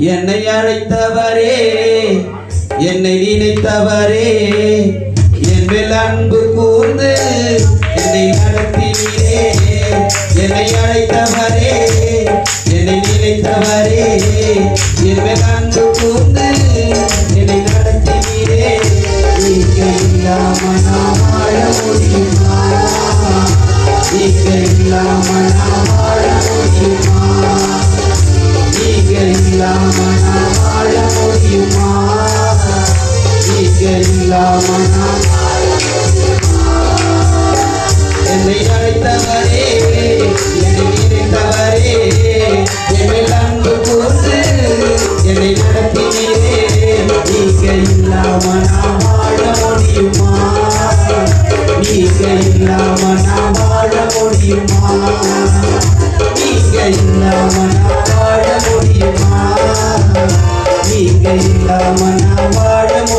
என்னை அழைத்தவரே, என்னை நினைத்தவரே, என் மேல் அன்பு கூர்ந்து என்னை நடத்தினீரே. என்னை அழைத்தவரே, என்னை நினைத்தவரே, என் மேல் அன்பு கூர்ந்து என்னை நடத்தினீரே. நீங்க இல்லாம நான் வாழ முடியுமா? நீங்க இல்லாம நான் வாழ முடியுமா? நீங்க இல்லாம நான் வாழ முடியுமா? நீங்க இல்லாம நான் வாழ முடியுமா? என்னை அழைத்தவரே, என்னை நினைத்தவரே, என்னை அன்பு கூர்ந்து என்னை நடத்தினீரே. நீங்க இல்லாம நான் வாழ முடியுமா? நீங்க இல்லாம நான் வாழ முடியுமா? நீங்க இல்லாம நான் வாழ முடியுமா? நீங்க இல்லாம நான் வாழ முடியுமா?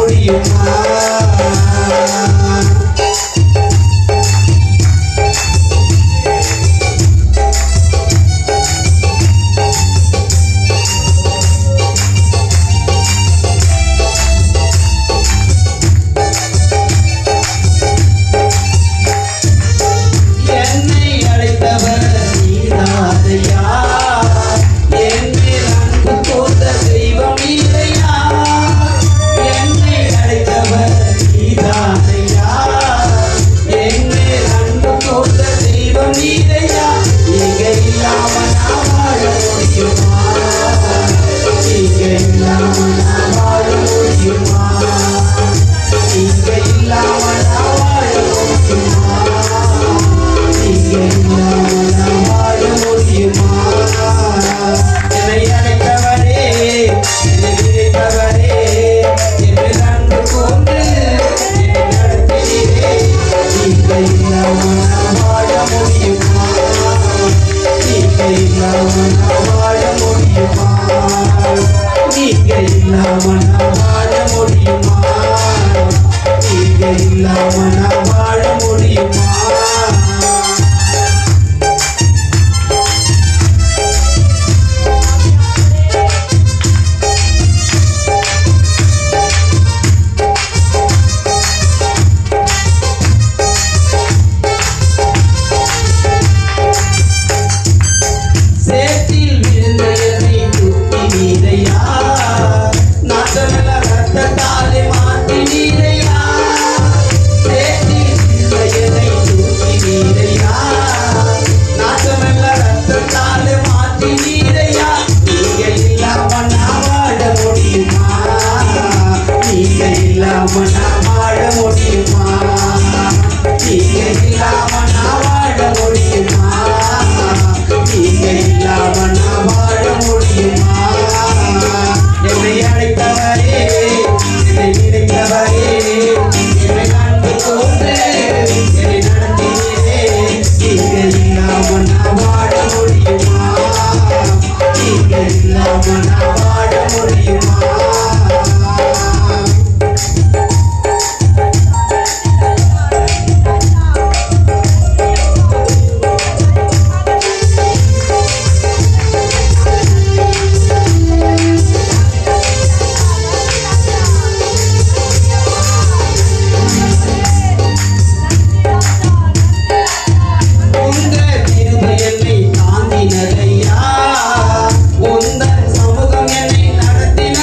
உந்தன் சமூகம் என்னை நடத்தின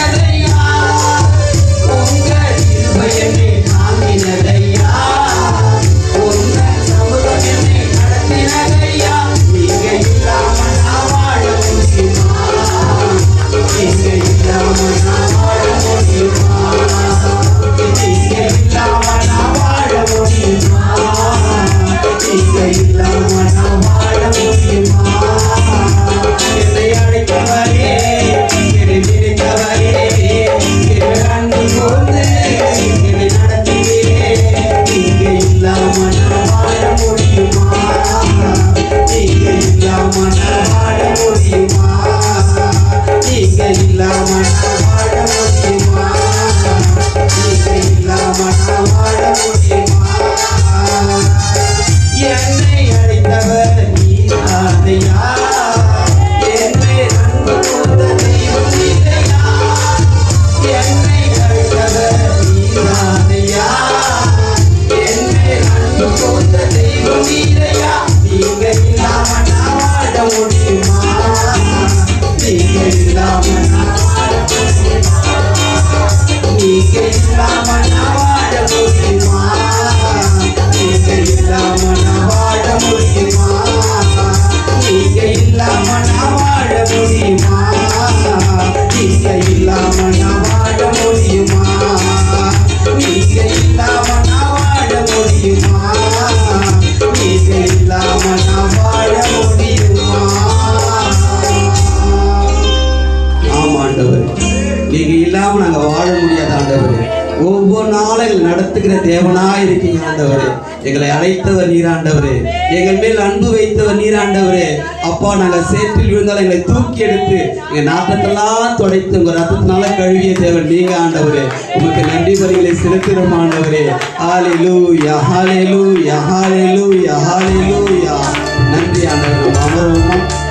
இல்லாமல் நாங்கள் வாழ முடியாது ஆண்டவரே. ஒவ்வொரு நாளும் எங்களை நடத்துகிற தேவனாய் இருக்கீங்க ஆண்டவரே. எங்களை அழைத்தவர் நீராண்டவரே, எங்கள் மேல் அன்பு வைத்தவர் நீராண்டவரே. அப்பா, நாங்கள் சேற்றில் விழுந்தாலும் எங்களை தூக்கி எடுத்து எங்கள் நாட்டத்தெல்லாம் துடைத்து உங்கள் ரத்தத்தினால கழுவிய தேவன் நீங்க ஆண்டவரே. உங்களுக்கு நன்றி பலிகளை செலுத்துகிறோம் ஆண்டவரே. ஹல்லேலூயா, ஹல்லேலூயா, ஹல்லேலூயா, ஹல்லேலூயா. நன்றி ஆண்டவரே. அமர்வோமா.